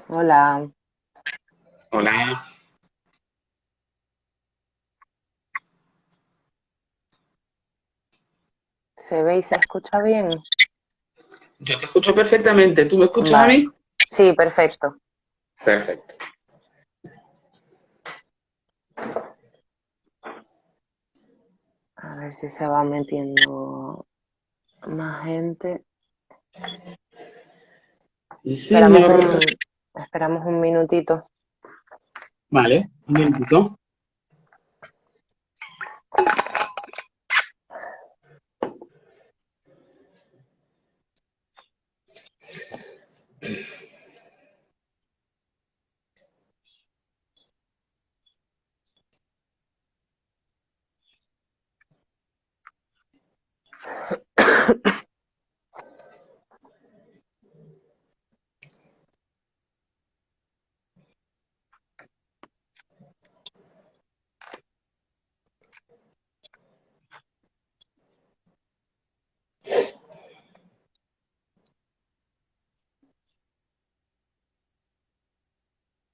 Hola, Hola, ¿se ve y se escucha bien? yo te escucho perfectamente. ¿Tú me escuchas a Vale, mí? sí, perfecto. Perfecto. A ver si se va metiendo más gente. Sí, Esperamos señor. esperamos un minutito. Vale, un minutito.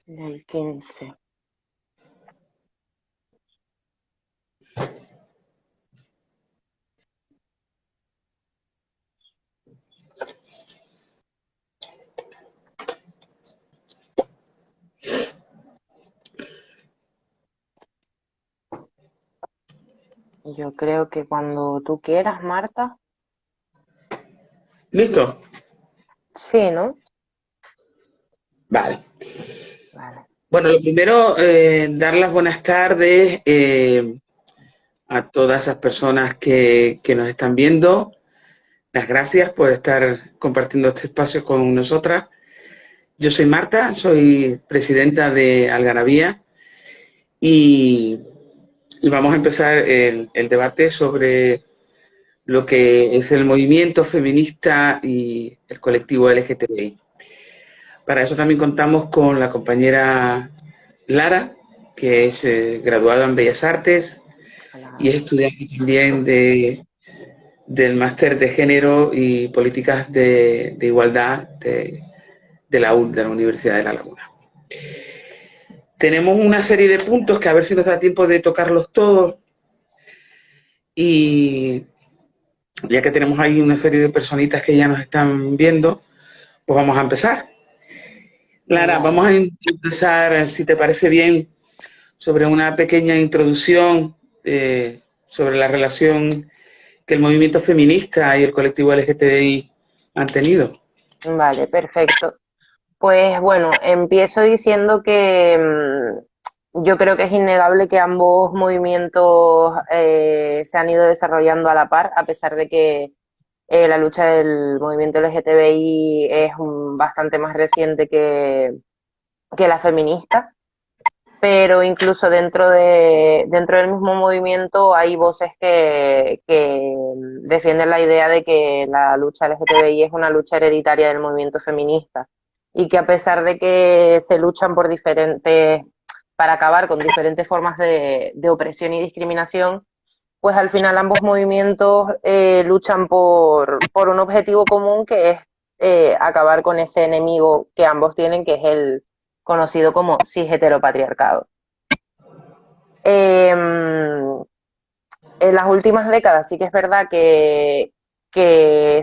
El 15. Yo creo que cuando tú quieras, Marta. ¿Listo? Sí, ¿no? Vale. Vale. Bueno, lo primero, dar las buenas tardes a todas esas personas que nos están viendo. Las gracias por estar compartiendo este espacio con nosotras. Yo soy Marta, soy presidenta de Algarabía y, y vamos a empezar el debate sobre lo que es el movimiento feminista y el colectivo LGTBI. Para eso también contamos con la compañera Lara, que es graduada en Bellas Artes y Hola. es estudiante también del máster de género y políticas de igualdad de la UL, de la Universidad de La Laguna. Tenemos una serie de puntos que a ver si nos da tiempo de tocarlos todos y ya que tenemos ahí una serie de personitas que ya nos están viendo, pues vamos a empezar. Lara, Vale. vamos a empezar, si te parece bien, sobre una pequeña introducción sobre la relación que el movimiento feminista y el colectivo LGTBI han tenido. Vale, perfecto. Pues bueno, empiezo diciendo que yo creo que es innegable que ambos movimientos se han ido desarrollando a la par, a pesar de que la lucha del movimiento LGTBI es bastante más reciente que la feminista, pero incluso dentro del mismo movimiento hay voces que defienden la idea de que la lucha LGTBI es una lucha hereditaria del movimiento feminista y que a pesar de que se luchan para acabar con diferentes formas de opresión y discriminación, pues al final ambos movimientos luchan por un objetivo común que es acabar con ese enemigo que ambos tienen, que es el conocido como cis heteropatriarcado. En las últimas décadas sí que es verdad que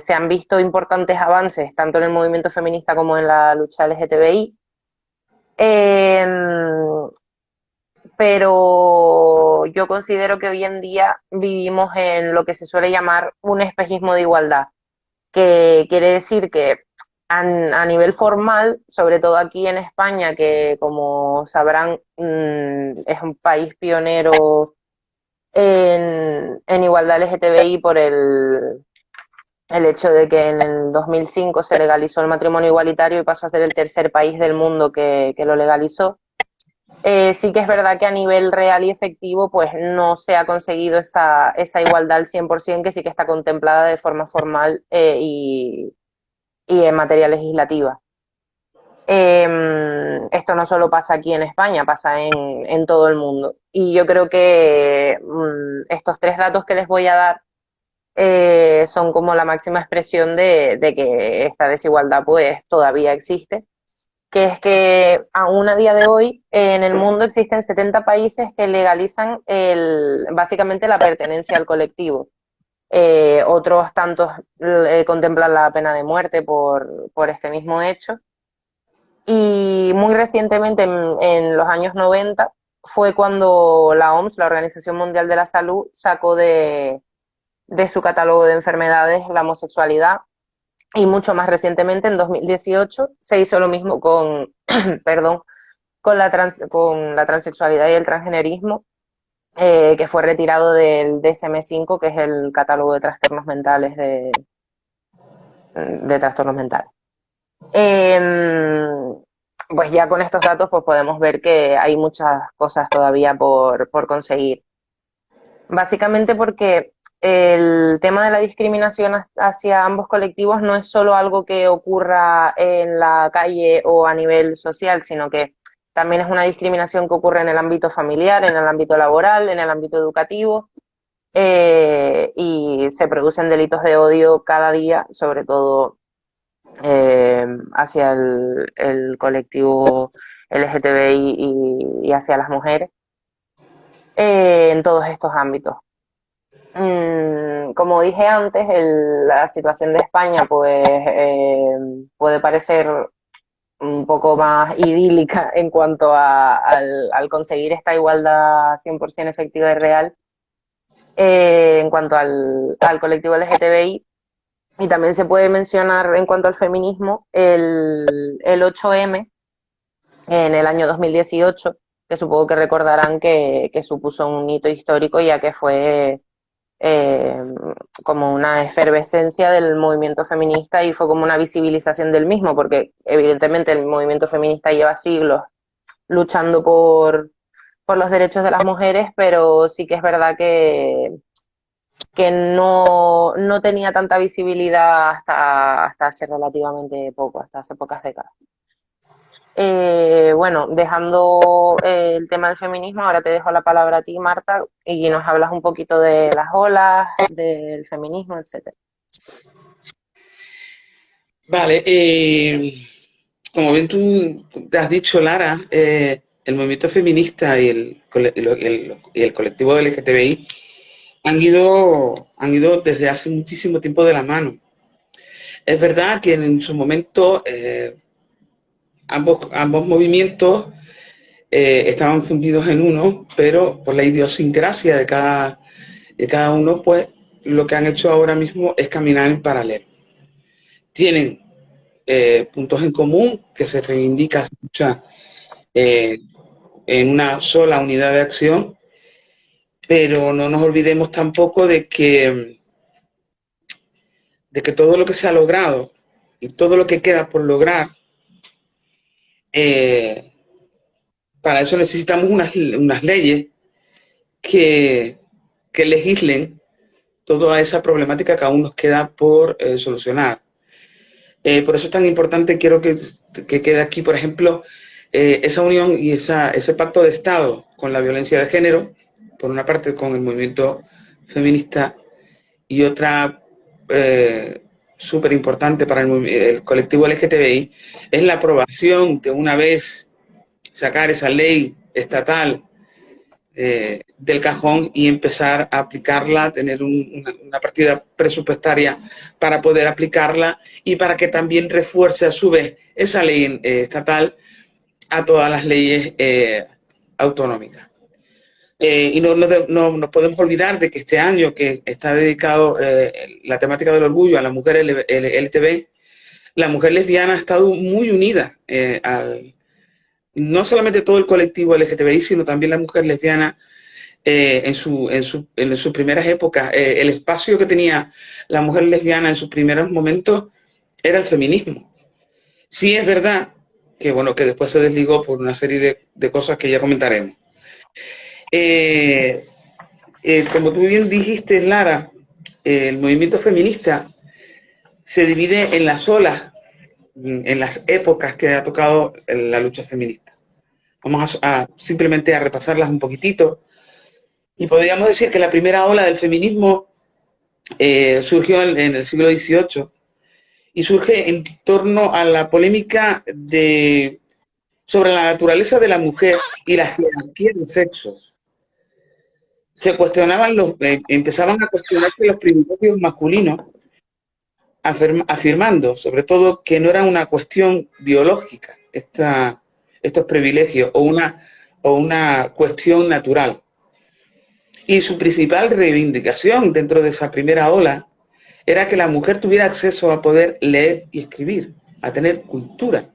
se han visto importantes avances tanto en el movimiento feminista como en la lucha LGTBI, pero yo considero que hoy en día vivimos en lo que se suele llamar un espejismo de igualdad, que quiere decir que a nivel formal, sobre todo aquí en España, que como sabrán es un país pionero en igualdad LGTBI por el hecho de que en el 2005 se legalizó el matrimonio igualitario y pasó a ser el tercer país del mundo que lo legalizó. Sí que es verdad que a nivel real y efectivo pues no se ha conseguido esa igualdad al 100% que sí que está contemplada de forma formal y en materia legislativa. Esto no solo pasa aquí en España, pasa en todo el mundo. Y yo creo que estos tres datos que les voy a dar son como la máxima expresión de que esta desigualdad pues todavía existe. que es que aún a día de hoy en el mundo existen 70 países que legalizan básicamente la pertenencia al colectivo. Otros tantos contemplan la pena de muerte por este mismo hecho. Y muy recientemente, en los años 90, fue cuando la OMS, la Organización Mundial de la Salud, sacó de su catálogo de enfermedades la homosexualidad. Y mucho más recientemente, en 2018, se hizo lo mismo con, perdón, con la transexualidad y el transgenerismo, que fue retirado del DSM-5, que es el catálogo de trastornos mentales de trastornos mentales. Pues ya con estos datos pues podemos ver que hay muchas cosas todavía por conseguir. Básicamente porque el tema de la discriminación hacia ambos colectivos no es solo algo que ocurra en la calle o a nivel social, sino que también es una discriminación que ocurre en el ámbito familiar, en el ámbito laboral, en el ámbito educativo, y se producen delitos de odio cada día, sobre todo hacia el colectivo LGTBI y hacia las mujeres, en todos estos ámbitos. Como dije antes, la situación de España pues puede parecer un poco más idílica en cuanto al conseguir esta igualdad 100% efectiva y real, en cuanto al colectivo LGTBI. Y también se puede mencionar en cuanto al feminismo el 8M en el año 2018, que supongo que recordarán que supuso un hito histórico, ya que fue eh, como una efervescencia del movimiento feminista y fue como una visibilización del mismo, porque evidentemente el movimiento feminista lleva siglos luchando por los derechos de las mujeres, pero sí que es verdad que no tenía tanta visibilidad hasta hace relativamente poco, hasta hace pocas décadas. Bueno, dejando el tema del feminismo, ahora te dejo la palabra a ti, Marta, y nos hablas un poquito de las olas, del feminismo, etcétera. Vale, como bien tú te has dicho, Lara, el movimiento feminista y el colectivo LGTBI han ido desde hace muchísimo tiempo de la mano. Es verdad que en su momento ambos movimientos estaban fundidos en uno, pero por la idiosincrasia de cada uno, pues lo que han hecho ahora mismo es caminar en paralelo. Tienen puntos en común que se reivindica, se lucha eh, en una sola unidad de acción, pero no nos olvidemos tampoco de que todo lo que se ha logrado y todo lo que queda por lograr, eh, para eso necesitamos unas leyes que, que legislen toda esa problemática que aún nos queda por solucionar. Por eso es tan importante, quiero que quede aquí, por ejemplo, esa unión y ese pacto de Estado con la violencia de género, por una parte con el movimiento feminista y otra súper importante para el colectivo LGTBI, es la aprobación de una vez sacar esa ley estatal del cajón y empezar a aplicarla, tener una partida presupuestaria para poder aplicarla y para que también refuerce a su vez esa ley estatal a todas las leyes autonómicas. Y no nos podemos olvidar de que este año que está dedicado la temática del orgullo a la mujer LGTB, la mujer lesbiana ha estado muy unida no solamente todo el colectivo LGTBI, sino también la mujer lesbiana en sus primeras épocas. El espacio que tenía la mujer lesbiana en sus primeros momentos era el feminismo. Sí es verdad que, bueno, que después se desligó por una serie de cosas que ya comentaremos. Como tú bien dijiste, Lara, el movimiento feminista se divide en las olas, en las épocas que ha tocado la lucha feminista. Vamos simplemente a repasarlas un poquitito. Y podríamos decir que la primera ola del feminismo surgió en el siglo XVIII y surge en torno a la polémica de sobre la naturaleza de la mujer y la jerarquía de sexos. Se cuestionaban empezaban a cuestionarse los privilegios masculinos, afirmando, sobre todo, que no era una cuestión biológica estos privilegios o una cuestión natural. Y su principal reivindicación dentro de esa primera ola era que la mujer tuviera acceso a poder leer y escribir, a tener cultura.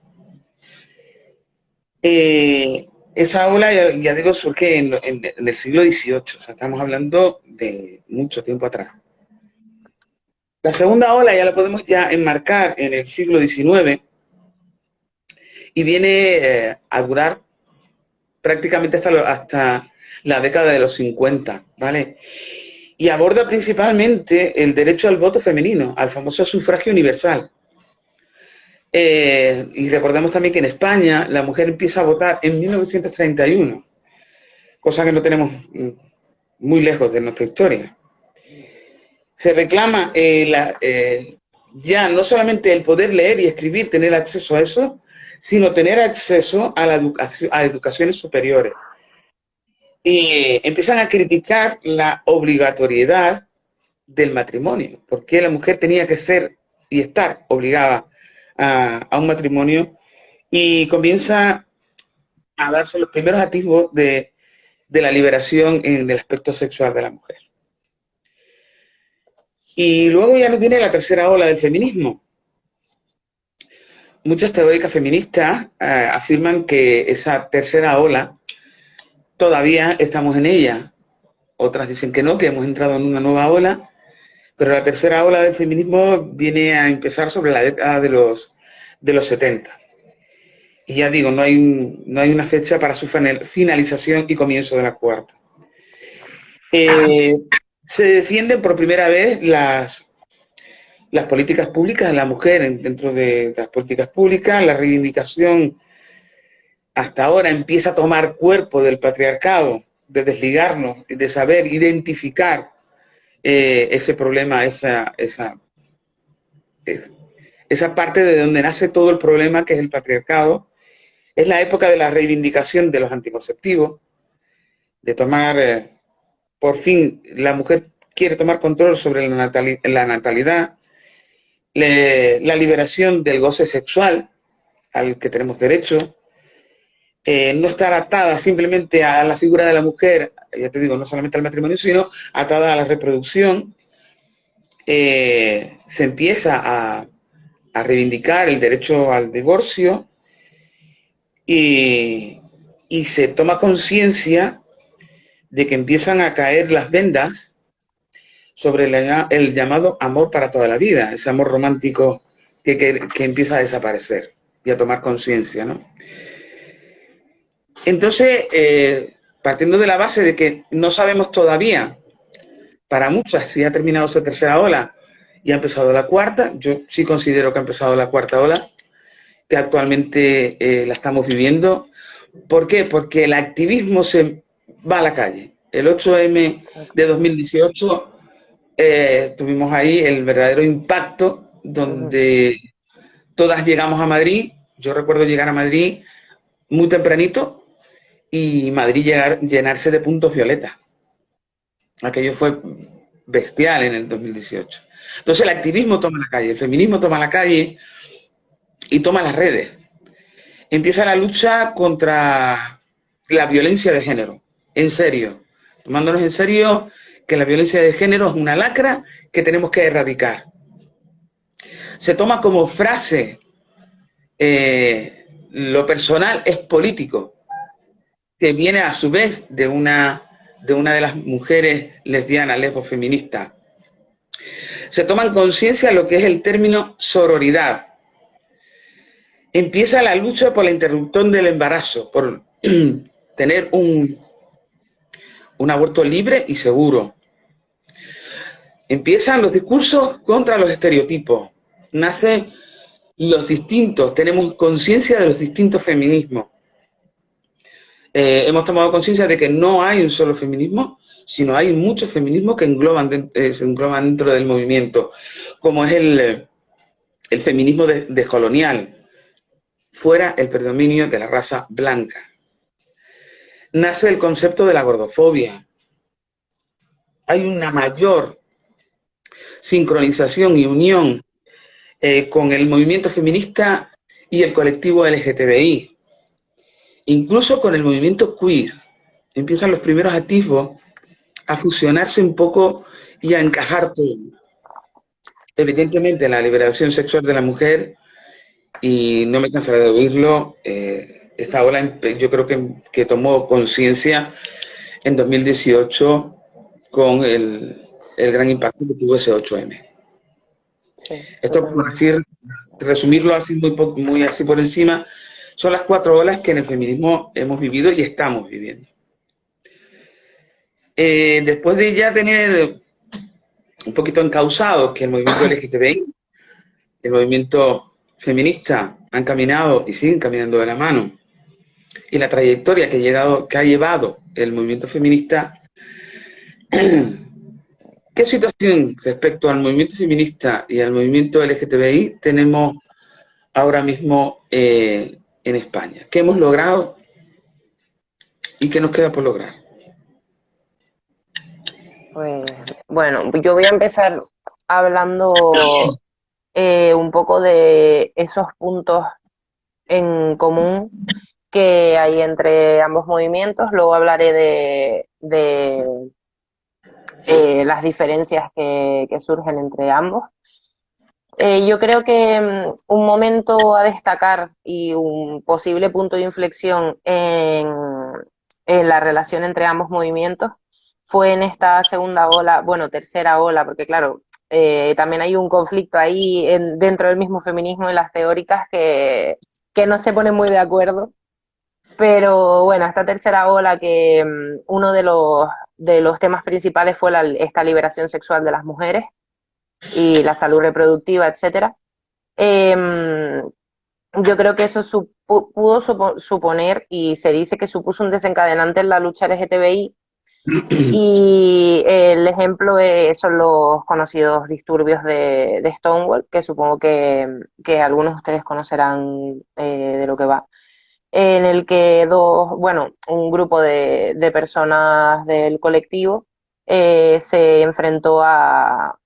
Esa ola, ya digo, surge en el siglo XVIII, o sea, estamos hablando de mucho tiempo atrás. La segunda ola ya la podemos ya enmarcar en el siglo XIX y viene a durar prácticamente hasta la década de los 50, ¿vale? Y aborda principalmente el derecho al voto femenino, al famoso sufragio universal. Y recordemos también que en España la mujer empieza a votar en 1931, cosa que no tenemos muy lejos de nuestra historia. Se reclama ya no solamente el poder leer y escribir, tener acceso a eso, sino tener acceso a a educaciones superiores. Y empiezan a criticar la obligatoriedad del matrimonio, porque la mujer tenía que ser y estar obligada a un matrimonio, y comienza a darse los primeros atisbos de la liberación en el aspecto sexual de la mujer. Y luego ya nos viene la tercera ola del feminismo. Muchas teóricas feministas afirman que esa tercera ola todavía estamos en ella. Otras dicen que no, que hemos entrado en una nueva ola, pero la tercera ola del feminismo viene a empezar sobre la década de los 70. Y ya digo, no hay una fecha para su finalización y comienzo de la cuarta. Se defienden por primera vez las políticas públicas de la mujer dentro de las políticas públicas. La reivindicación hasta ahora empieza a tomar cuerpo del patriarcado, de desligarnos, de saber identificar ese problema, esa parte de donde nace todo el problema, que es el patriarcado. Es la época de la reivindicación de los anticonceptivos, de tomar, por fin, la mujer quiere tomar control sobre la natalidad, la liberación del goce sexual al que tenemos derecho, no estar atada simplemente a la figura de la mujer, ya te digo, no solamente al matrimonio, sino atada a la reproducción. Se empieza a reivindicar el derecho al divorcio, y se toma conciencia de que empiezan a caer las vendas sobre el llamado amor para toda la vida, ese amor romántico que empieza a desaparecer y a tomar conciencia, ¿no? Entonces, partiendo de la base de que no sabemos todavía, para muchas, si ha terminado esa tercera ola y ha empezado la cuarta, yo sí considero que ha empezado la cuarta ola, que actualmente la estamos viviendo. ¿Por qué? Porque el activismo se va a la calle. El 8M de 2018 tuvimos ahí el verdadero impacto, donde todas llegamos a Madrid. Yo recuerdo llegar a Madrid muy tempranito y Madrid llenarse de puntos violetas. Aquello fue bestial en el 2018. Entonces el activismo toma la calle, el feminismo toma la calle y toma las redes. Empieza la lucha contra la violencia de género, en serio, tomándonos en serio que la violencia de género es una lacra que tenemos que erradicar. Se toma como frase lo personal es político, que viene a su vez de una de las mujeres lesbianas, lesbofeministas. Se toma en conciencia lo que es el término sororidad. Empieza la lucha por la interrupción del embarazo, por tener un aborto libre y seguro. Empiezan los discursos contra los estereotipos. Nacen los distintos, tenemos conciencia de los distintos feminismos. Hemos tomado conciencia de que no hay un solo feminismo, sino hay muchos feminismos que se engloban dentro del movimiento, como es el feminismo descolonial, fuera el predominio de la raza blanca. Nace el concepto de la gordofobia. Hay una mayor sincronización y unión con el movimiento feminista y el colectivo LGTBI, incluso con el movimiento queer. Empiezan los primeros atisbos a fusionarse un poco y a encajar todo. Evidentemente, la liberación sexual de la mujer, y no me cansaré de oírlo, esta ola yo creo que tomó conciencia en 2018 con el gran impacto que tuvo ese 8M. Sí, Esto, por totalmente. decir, resumirlo así muy así por encima, son las 4 olas que en el feminismo hemos vivido y estamos viviendo. Después de ya tener un poquito encausado que el movimiento LGTBI, el movimiento feminista han caminado y siguen caminando de la mano, y la trayectoria que ha llevado el movimiento feminista, ¿qué situación respecto al movimiento feminista y al movimiento LGTBI tenemos ahora mismo en España? ¿Qué hemos logrado y qué nos queda por lograr? Pues bueno, yo voy a empezar hablando un poco de esos puntos en común que hay entre ambos movimientos. Luego hablaré de las diferencias que surgen entre ambos. Yo creo que un momento a destacar y un posible punto de inflexión en la relación entre ambos movimientos fue en esta segunda ola, bueno, tercera ola, porque claro, también hay un conflicto ahí dentro del mismo feminismo en las teóricas que no se ponen muy de acuerdo. Pero bueno, esta tercera ola que uno de los temas principales fue esta liberación sexual de las mujeres y la salud reproductiva, etcétera. Eh, yo creo que eso pudo suponer y se dice que supuso un desencadenante en la lucha LGTBI y el ejemplo son los conocidos disturbios de Stonewall, que supongo que algunos de ustedes conocerán de lo que va, en el que bueno, un grupo de personas del colectivo se enfrentó a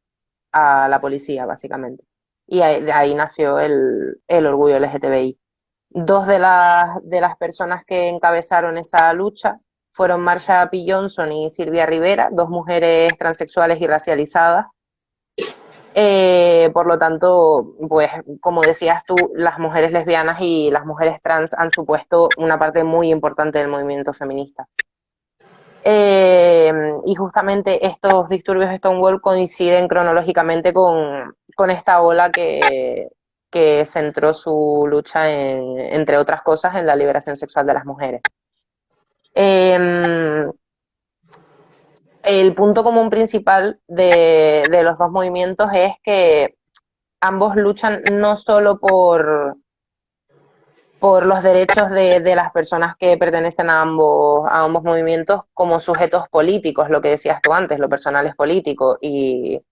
la policía, básicamente. Y de ahí nació el orgullo LGTBI. Dos de las personas que encabezaron esa lucha fueron Marsha P. Johnson y Silvia Rivera, dos mujeres transexuales y racializadas. Por lo tanto, pues como decías tú, las mujeres lesbianas y las mujeres trans han supuesto una parte muy importante del movimiento feminista. Y justamente estos disturbios de Stonewall coinciden cronológicamente con esta ola que centró su lucha entre otras cosas, en la liberación sexual de las mujeres. El punto común principal de los dos movimientos es que ambos luchan no solo por los derechos de las personas que pertenecen a ambos movimientos como sujetos políticos, lo que decías tú antes, lo personal es político y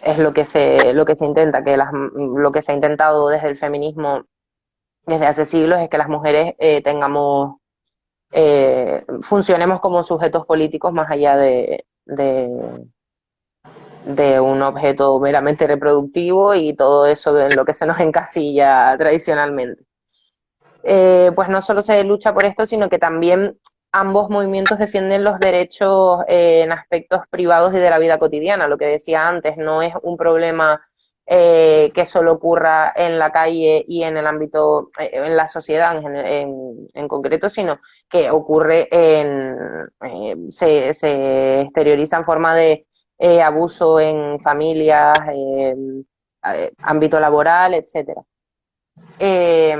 es lo que se intenta, lo que se ha intentado desde el feminismo desde hace siglos es que las mujeres funcionemos como sujetos políticos más allá de un objeto meramente reproductivo y todo eso en lo que se nos encasilla tradicionalmente. Pues no solo se lucha por esto, sino que también ambos movimientos defienden los derechos en aspectos privados y de la vida cotidiana. Lo que decía antes, no es un problema que solo ocurra en la calle y en el ámbito, en la sociedad en concreto, sino que ocurre se exterioriza en forma de abuso en familias, ámbito laboral, etcétera. Eh,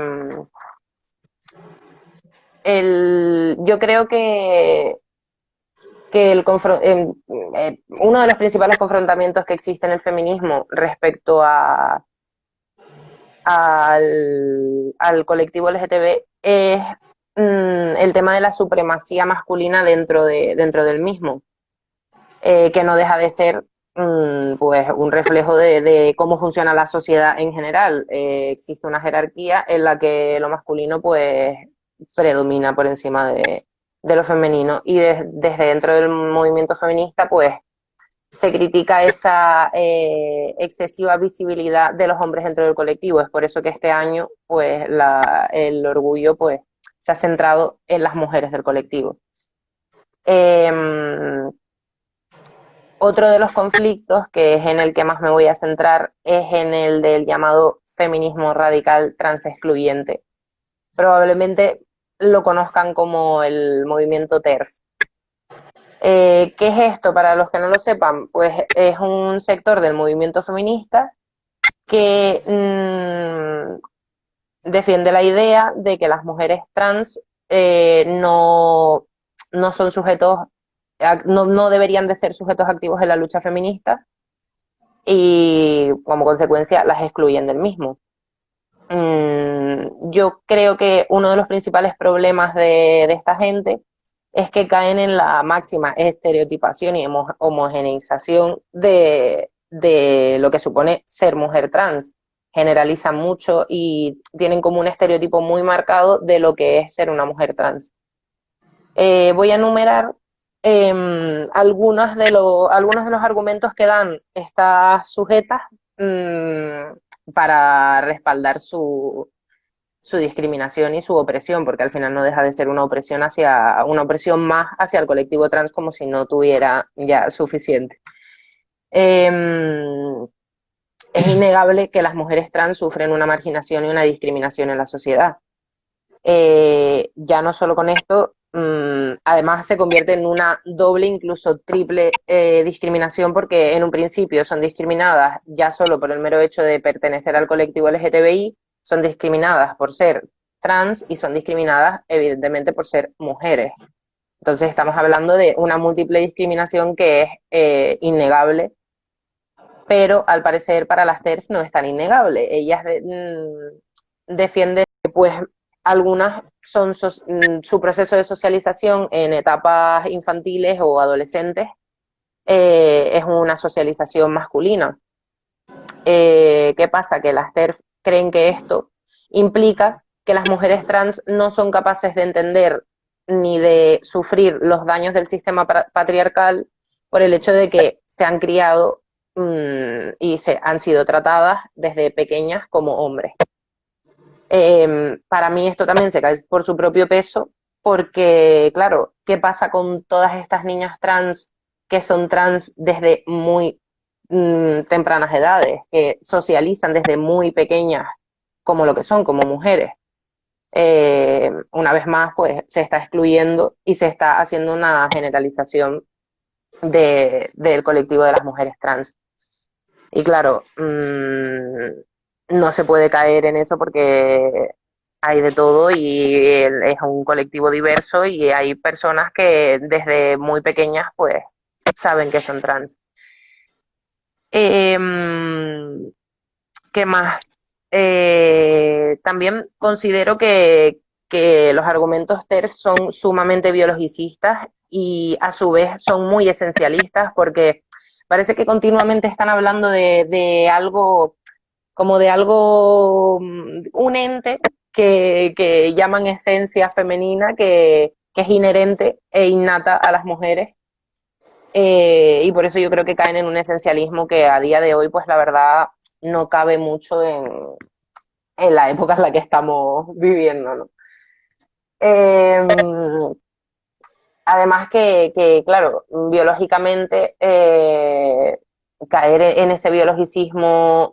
yo creo que uno de los principales confrontamientos que existe en el feminismo respecto al colectivo LGTB es el tema de la supremacía masculina dentro del mismo, que no deja de ser pues un reflejo de cómo funciona la sociedad en general. Existe una jerarquía en la que lo masculino pues predomina por encima de lo femenino y desde dentro del movimiento feminista pues se critica esa excesiva visibilidad de los hombres dentro del colectivo. Es por eso que este año pues el orgullo pues se ha centrado en las mujeres del colectivo. Eh, Otro de los conflictos, que es en el que más me voy a centrar, es en el del llamado feminismo radical transexcluyente. Probablemente lo conozcan como el movimiento TERF. ¿Qué es esto? Para los que no lo sepan, pues es un sector del movimiento feminista que defiende la idea de que las mujeres trans no son sujetos, no deberían de ser sujetos activos en la lucha feminista y como consecuencia las excluyen del mismo. Yo creo que uno de los principales problemas de esta gente es que caen en la máxima estereotipación y homogeneización de lo que supone ser mujer trans. Generalizan mucho y tienen como un estereotipo muy marcado de lo que es ser una mujer trans. Voy a enumerar algunos de los argumentos que dan estas sujetas para respaldar su discriminación y su opresión, porque al final no deja de ser una opresión una opresión más hacia el colectivo trans como si no tuviera ya suficiente. Es innegable que las mujeres trans sufren una marginación y una discriminación en la sociedad. Ya no solo con esto, además se convierte en una doble, incluso triple discriminación, porque en un principio son discriminadas ya solo por el mero hecho de pertenecer al colectivo LGTBI, son discriminadas por ser trans y son discriminadas evidentemente por ser mujeres. Entonces estamos hablando de una múltiple discriminación que es innegable, pero al parecer para las TERF no es tan innegable. Ellas defienden pues algunas son su proceso de socialización en etapas infantiles o adolescentes es una socialización masculina. ¿Qué pasa? Que las TERF creen que esto implica que las mujeres trans no son capaces de entender ni de sufrir los daños del sistema patriarcal por el hecho de que se han criado y han sido tratadas desde pequeñas como hombres. Para mí esto también se cae por su propio peso, porque, claro, ¿qué pasa con todas estas niñas trans que son trans desde muy tempranas edades, que socializan desde muy pequeñas como lo que son, como mujeres? Una vez más, pues se está excluyendo y se está haciendo una generalización del colectivo de las mujeres trans. Y claro, no se puede caer en eso porque hay de todo y es un colectivo diverso y hay personas que desde muy pequeñas pues saben que son trans. ¿Qué más? También considero que los argumentos TERF son sumamente biologicistas y a su vez son muy esencialistas porque parece que continuamente están hablando de algo, como de algo, un ente que llaman esencia femenina, que es inherente e innata a las mujeres. Y por eso yo creo que caen en un esencialismo que a día de hoy, pues la verdad, no cabe mucho en la época en la que estamos viviendo, ¿no? Eh, Además claro, biológicamente caer en ese biologicismo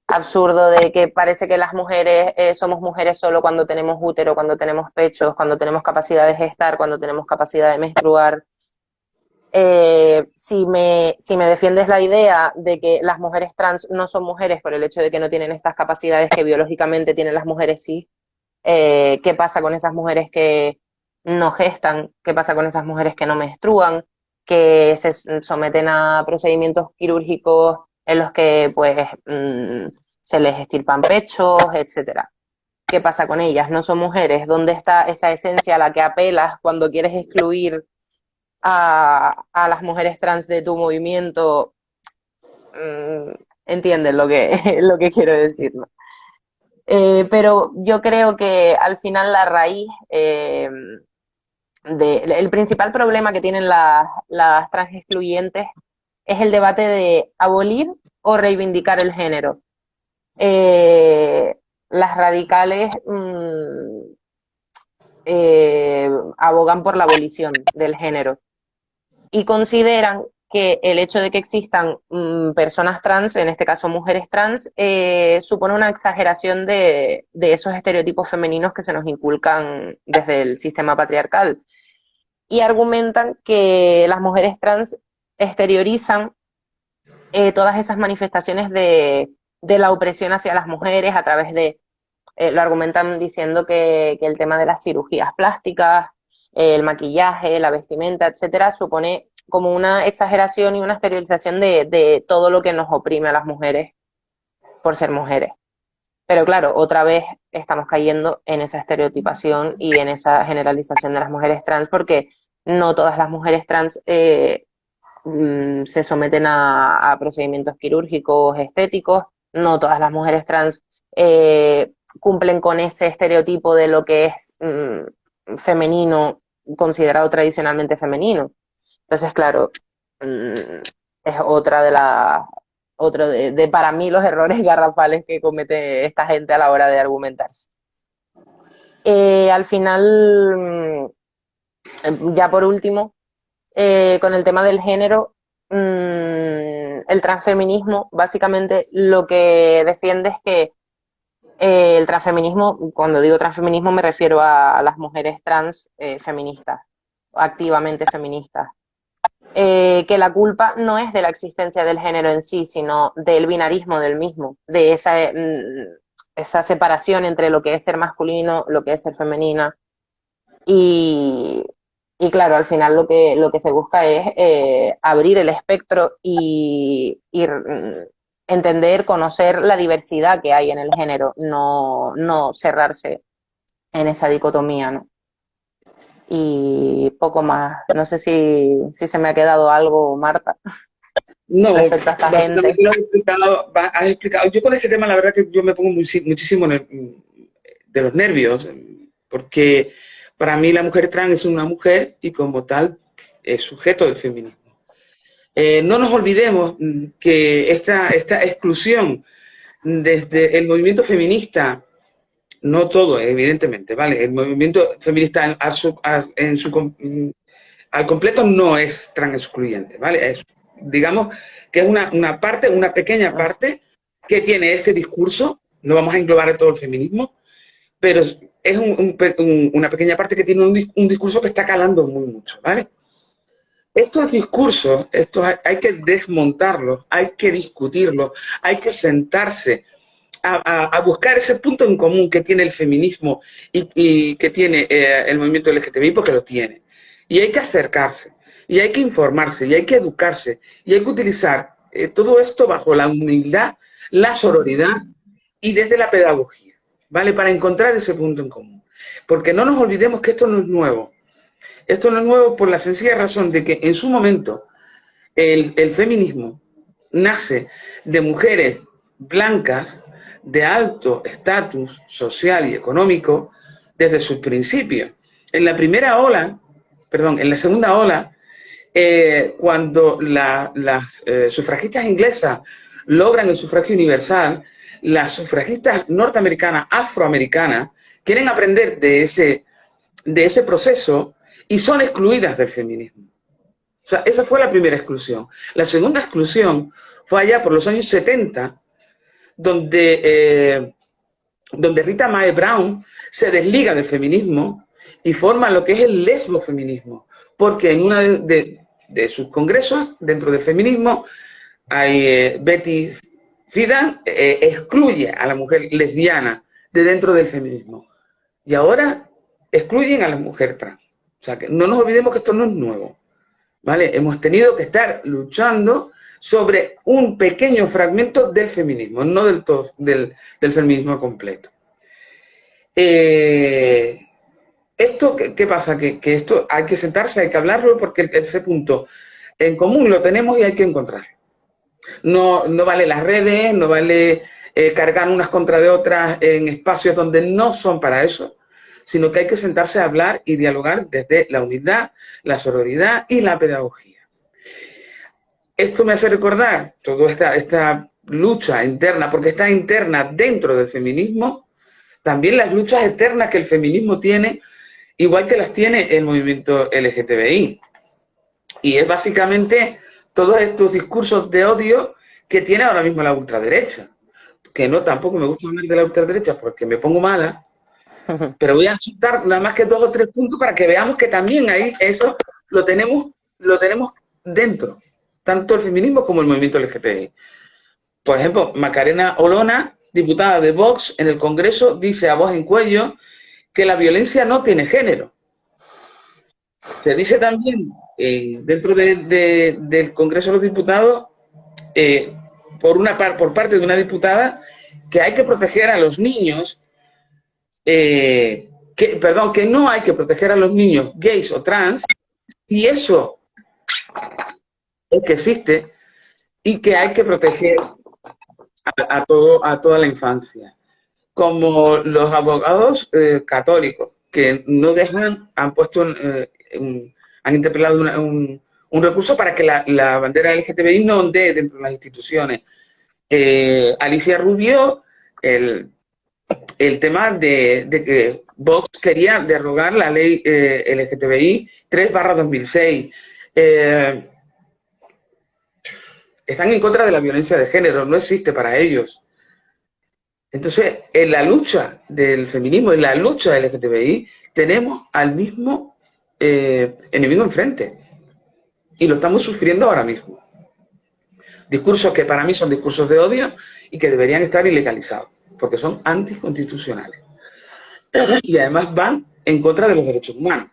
absurdo de que parece que las mujeres somos mujeres solo cuando tenemos útero, cuando tenemos pechos, cuando tenemos capacidad de gestar, cuando tenemos capacidad de menstruar. Si me defiendes la idea de que las mujeres trans no son mujeres por el hecho de que no tienen estas capacidades que biológicamente tienen las mujeres sí, ¿qué pasa con esas mujeres que no gestan? ¿Qué pasa con esas mujeres que no menstruan? Que se someten a procedimientos quirúrgicos en los que pues se les extirpan pechos, etcétera. ¿Qué pasa con ellas? ¿No son mujeres? ¿Dónde está esa esencia a la que apelas cuando quieres excluir a las mujeres trans de tu movimiento, entienden lo que, lo que quiero decir, ¿no? Pero yo creo que al final la raíz el principal problema que tienen las trans excluyentes es el debate de abolir o reivindicar el género. Las radicales abogan por la abolición del género y consideran que el hecho de que existan personas trans, en este caso mujeres trans, supone una exageración de esos estereotipos femeninos que se nos inculcan desde el sistema patriarcal. Y argumentan que las mujeres trans exteriorizan todas esas manifestaciones de la opresión hacia las mujeres a través de, lo argumentan diciendo que el tema de las cirugías plásticas, el maquillaje, la vestimenta, etcétera, supone como una exageración y una exteriorización de todo lo que nos oprime a las mujeres por ser mujeres. Pero claro, otra vez estamos cayendo en esa estereotipación y en esa generalización de las mujeres trans, porque no todas las mujeres trans se someten a procedimientos quirúrgicos, estéticos, no todas las mujeres trans cumplen con ese estereotipo de lo que es femenino, considerado tradicionalmente femenino. Entonces, claro, es otra de las otro de para mí los errores garrafales que comete esta gente a la hora de argumentarse. Al final, ya por último, con el tema del género, el transfeminismo básicamente lo que defiende es que el transfeminismo, cuando digo transfeminismo me refiero a las mujeres trans feministas, activamente feministas, que la culpa no es de la existencia del género en sí, sino del binarismo del mismo, de esa separación entre lo que es ser masculino, lo que es ser femenina. Y, y claro, al final lo que se busca es abrir el espectro y entender, conocer la diversidad que hay en el género, no cerrarse en esa dicotomía, ¿no? Y poco más. No sé si se me ha quedado algo, Marta, No, respecto a esta gente. básicamente lo has explicado. Yo con este tema, la verdad que yo me pongo muchísimo de los nervios, porque para mí la mujer trans es una mujer y como tal es sujeto del feminismo. No nos olvidemos que esta exclusión desde el movimiento feminista, no todo, evidentemente, ¿vale? El movimiento feminista al completo no es trans excluyente, ¿vale? Digamos que es una parte, una pequeña parte que tiene este discurso, no vamos a englobar todo el feminismo, pero es una pequeña parte que tiene un discurso que está calando mucho, ¿vale? Estos discursos, hay que desmontarlos, hay que discutirlos, hay que sentarse a buscar ese punto en común que tiene el feminismo y que tiene el movimiento LGTBI, porque lo tiene. Y hay que acercarse, y hay que informarse, y hay que educarse, y hay que utilizar todo esto bajo la humildad, la sororidad y desde la pedagogía, ¿vale? Para encontrar ese punto en común. Porque no nos olvidemos que esto no es nuevo. Esto no es nuevo por la sencilla razón de que en su momento el feminismo nace de mujeres blancas de alto estatus social y económico desde sus principios. En la primera ola, perdón, en la segunda ola, cuando las sufragistas inglesas logran el sufragio universal, las sufragistas norteamericanas, afroamericanas, quieren aprender de ese proceso y son excluidas del feminismo. O sea, esa fue la primera exclusión. La segunda exclusión fue allá por los años 70, donde Rita Mae Brown se desliga del feminismo y forma lo que es el lesbofeminismo, porque en uno de sus congresos, dentro del feminismo, hay, Betty Friedan excluye a la mujer lesbiana de dentro del feminismo. Y ahora excluyen a la mujer trans. O sea, que no nos olvidemos que esto no es nuevo, ¿vale? Hemos tenido que estar luchando sobre un pequeño fragmento del feminismo, no del todo, del feminismo completo. ¿Esto qué pasa? Que esto hay que sentarse, hay que hablarlo, porque ese punto en común lo tenemos y hay que encontrarlo. No, no vale las redes, no vale cargar unas contra de otras en espacios donde no son para eso, sino que hay que sentarse a hablar y dialogar desde la unidad, la sororidad y la pedagogía. Esto me hace recordar toda esta lucha interna, porque está interna dentro del feminismo, también las luchas eternas que el feminismo tiene, igual que las tiene el movimiento LGTBI. Y es básicamente todos estos discursos de odio que tiene ahora mismo la ultraderecha. Que no, tampoco me gusta hablar de la ultraderecha porque me pongo mala, pero voy a citar nada más que 2 o 3 puntos para que veamos que también ahí eso lo tenemos dentro, tanto el feminismo como el movimiento LGTBI. Por ejemplo, Macarena Olona, diputada de Vox en el Congreso, dice a voz en cuello que la violencia no tiene género. Se dice también dentro del Congreso de los Diputados, por parte de una diputada, que hay que proteger a los niños, que no hay que proteger a los niños gays o trans, y eso es que existe, y que hay que proteger a toda la infancia. Como los abogados católicos, que no dejan, han puesto, han interpelado un recurso para que la bandera LGTBI no ondee dentro de las instituciones. Alicia Rubio, el tema de que Vox quería derogar la ley LGTBI 3/2006. Están en contra de la violencia de género, no existe para ellos. Entonces, en la lucha del feminismo, en la lucha del LGTBI, tenemos al mismo enemigo enfrente. Y lo estamos sufriendo ahora mismo. Discursos que para mí son discursos de odio y que deberían estar ilegalizados, porque son anticonstitucionales. Y además van en contra de los derechos humanos.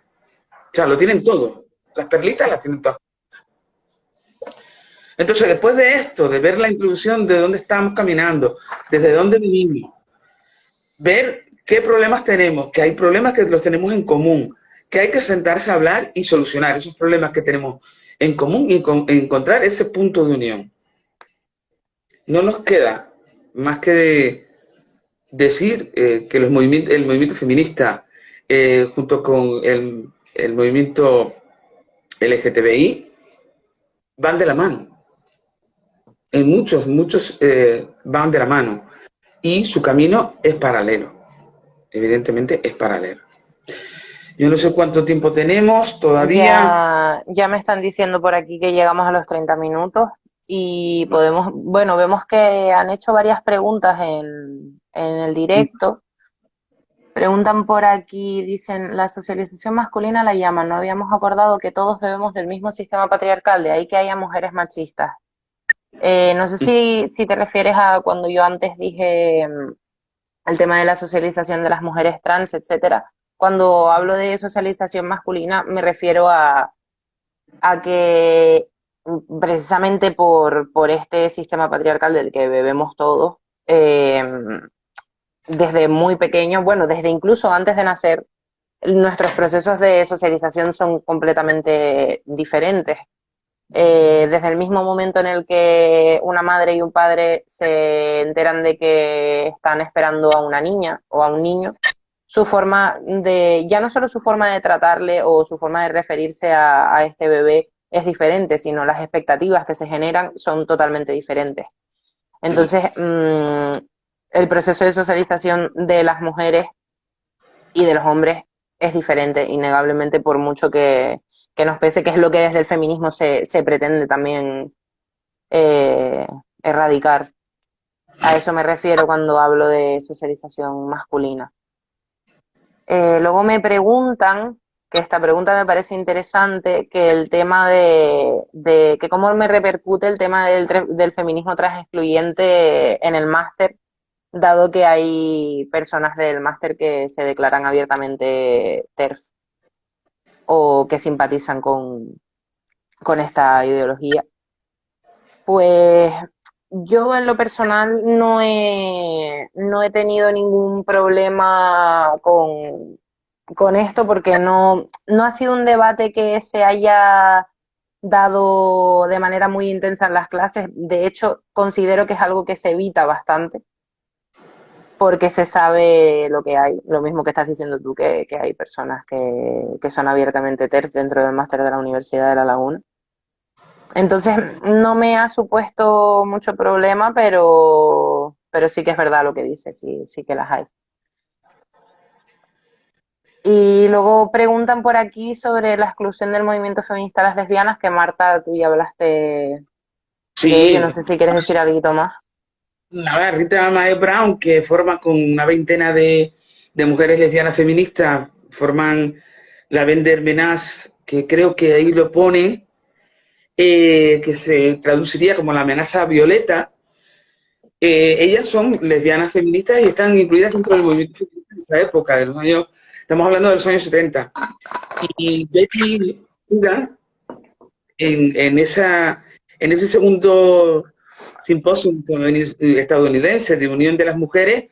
O sea, lo tienen todo. Las perlitas las tienen todas. Entonces, después de esto, de ver la introducción de dónde estamos caminando, desde dónde vinimos, ver qué problemas tenemos, que hay problemas que los tenemos en común, que hay que sentarse a hablar y solucionar esos problemas que tenemos en común y encontrar ese punto de unión. No nos queda más que decir que el movimiento feminista, junto con el movimiento LGTBI, van de la mano. En muchos van de la mano. Y su camino es paralelo. Evidentemente es paralelo. Yo no sé cuánto tiempo tenemos todavía. Ya me están diciendo por aquí que llegamos a los 30 minutos y podemos, bueno, vemos que han hecho varias preguntas en el directo. Preguntan por aquí, dicen, la socialización masculina la llaman, no habíamos acordado que todos bebemos del mismo sistema patriarcal, de ahí que haya mujeres machistas. No sé si te refieres a cuando yo antes dije el tema de la socialización de las mujeres trans, etcétera. Cuando hablo de socialización masculina me refiero a que precisamente por este sistema patriarcal del que bebemos todos, desde muy pequeños, bueno, desde incluso antes de nacer, nuestros procesos de socialización son completamente diferentes. Desde el mismo momento en el que una madre y un padre se enteran de que están esperando a una niña o a un niño, su forma de, ya no solo su forma de tratarle o su forma de referirse a este bebé es diferente, sino las expectativas que se generan son totalmente diferentes. Entonces, el proceso de socialización de las mujeres y de los hombres es diferente, innegablemente, por mucho que nos pese, que es lo que desde el feminismo se pretende también eh, erradicar. A eso me refiero cuando hablo de socialización masculina. Luego me preguntan, que esta pregunta me parece interesante, que el tema de que cómo me repercute el tema del feminismo trans excluyente en el máster, dado que hay personas del máster que se declaran abiertamente TERF o que simpatizan con esta ideología. Pues yo en lo personal no he tenido ningún problema con esto porque no ha sido un debate que se haya dado de manera muy intensa en las clases. De hecho, considero que es algo que se evita bastante porque se sabe lo que hay. Lo mismo que estás diciendo tú, que hay personas que son abiertamente TERF dentro del máster de la Universidad de La Laguna. Entonces, no me ha supuesto mucho problema, pero sí que es verdad lo que dices, sí, sí que las hay. Y luego preguntan por aquí sobre la exclusión del movimiento feminista de las lesbianas, que Marta, tú ya hablaste de ello, no Sí, sé si quieres decir algo más. nada, Rita Mae Brown, que forma con una veintena de mujeres lesbianas feministas, forman la Vender Menace, que creo que ahí lo pone, que se traduciría como la amenaza violeta. Ellas son lesbianas feministas y están incluidas dentro del movimiento feminista de esa época, de los años, estamos hablando de los años 70. Y Betty Friedan, en ese segundo simposio estadounidense de Unión de las Mujeres,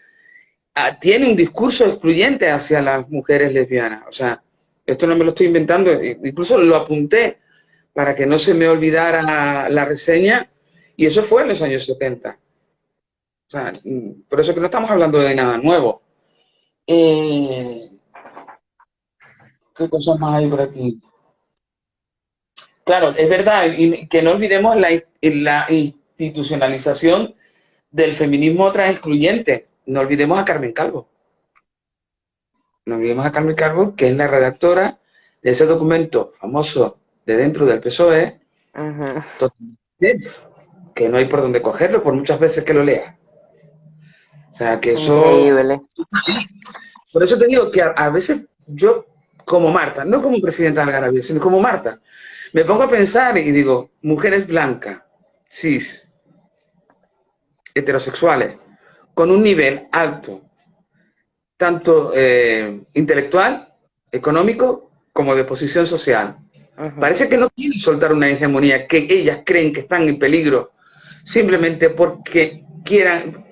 tiene un discurso excluyente hacia las mujeres lesbianas. O sea, esto no me lo estoy inventando, incluso lo apunté para que no se me olvidara la reseña, y eso fue en los años 70. O sea, por eso que no estamos hablando de nada nuevo. Eh, ¿Qué cosas más hay por aquí? Claro, es verdad, y que no olvidemos la institucionalización del feminismo transexcluyente. No olvidemos a Carmen Calvo. No olvidemos a Carmen Calvo, que es la redactora de ese documento famoso de dentro del PSOE, Ujú. que no hay por dónde cogerlo, por muchas veces que lo lea. O sea, que eso. Increíble. Por eso te digo que a veces yo, como Marta, no como presidenta de Algarabía, sino como Marta, me pongo a pensar y digo, mujeres blancas, cis, heterosexuales, con un nivel alto, tanto intelectual, económico, como de posición social. Ujú. Parece que no quieren soltar una hegemonía que ellas creen que están en peligro simplemente porque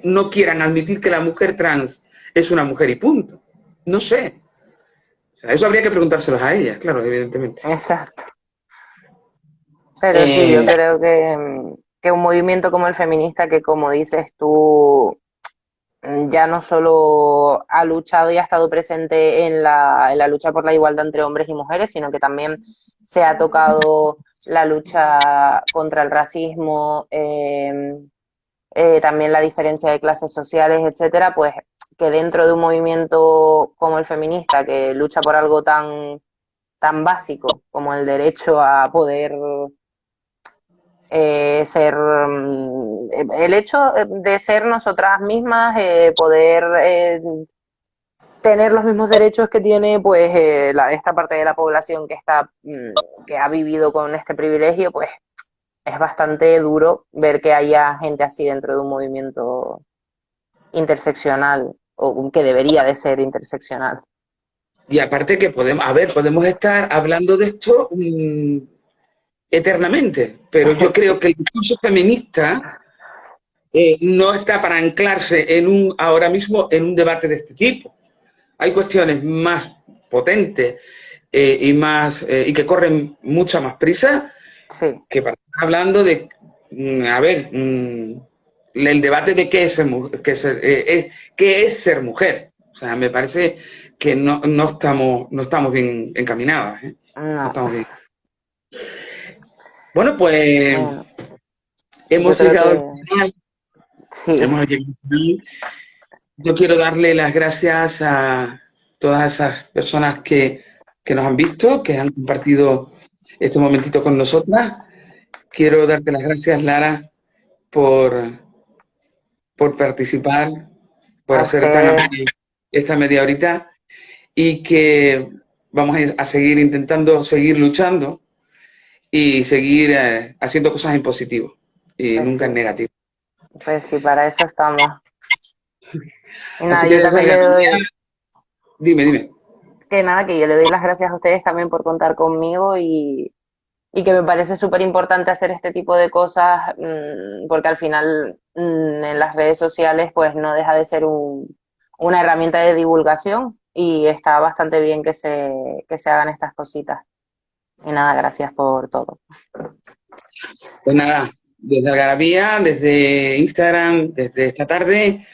no quieran admitir que la mujer trans es una mujer y punto. No sé. O sea, eso habría que preguntárselos a ellas, claro, evidentemente. Exacto. Pero sí, yo Eh, creo que un movimiento como el feminista, que como dices tú, ya no solo ha luchado y ha estado presente en la lucha por la igualdad entre hombres y mujeres, sino que también se ha tocado la lucha contra el racismo, también la diferencia de clases sociales, etcétera, pues que dentro de un movimiento como el feminista, que lucha por algo tan básico como el derecho a poder el hecho de ser nosotras mismas, poder tener los mismos derechos que tiene pues esta parte de la población que ha vivido con este privilegio, pues es bastante duro ver que haya gente así dentro de un movimiento interseccional o que debería de ser interseccional. y aparte que podemos, a ver, podemos estar hablando de esto eternamente, pero yo Sí, creo que el discurso feminista no está para anclarse ahora mismo en un debate de este tipo. Hay cuestiones más potentes y que corren mucha más prisa sí, que para estar hablando de, a ver, el debate de qué es ser mujer. O sea, me parece que no estamos bien encaminadas, ¿eh? No no, estamos bien. Bueno, pues bueno, yo hemos creo llegado al que final. sí, Hemos llegado al final. Yo quiero darle las gracias a todas esas personas que nos han visto, que han compartido este momentito con nosotras. Quiero darte las gracias, Lara, por, por participar, por a hacer tan ustedes, amena esta media horita y que vamos a seguir intentando seguir luchando y seguir haciendo cosas en positivo y pues nunca sí, en negativo. pues sí, para eso estamos. Y nada, Así yo que, también le Rosalía, doy, dime. que nada, que yo le doy las gracias a ustedes también por contar conmigo y que me parece súper importante hacer este tipo de cosas, porque al final en las redes sociales pues no deja de ser una herramienta de divulgación y está bastante bien que se hagan estas cositas. Y nada, gracias por todo. Pues nada, desde Algarabía, desde Instagram, desde esta tarde,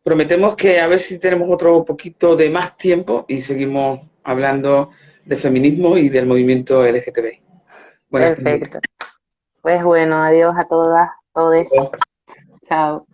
prometemos que a ver si tenemos otro poquito de más tiempo y seguimos hablando de feminismo y del movimiento LGTB. Buenas tardes. Perfecto. Pues bueno, adiós a todas, todes. Chao.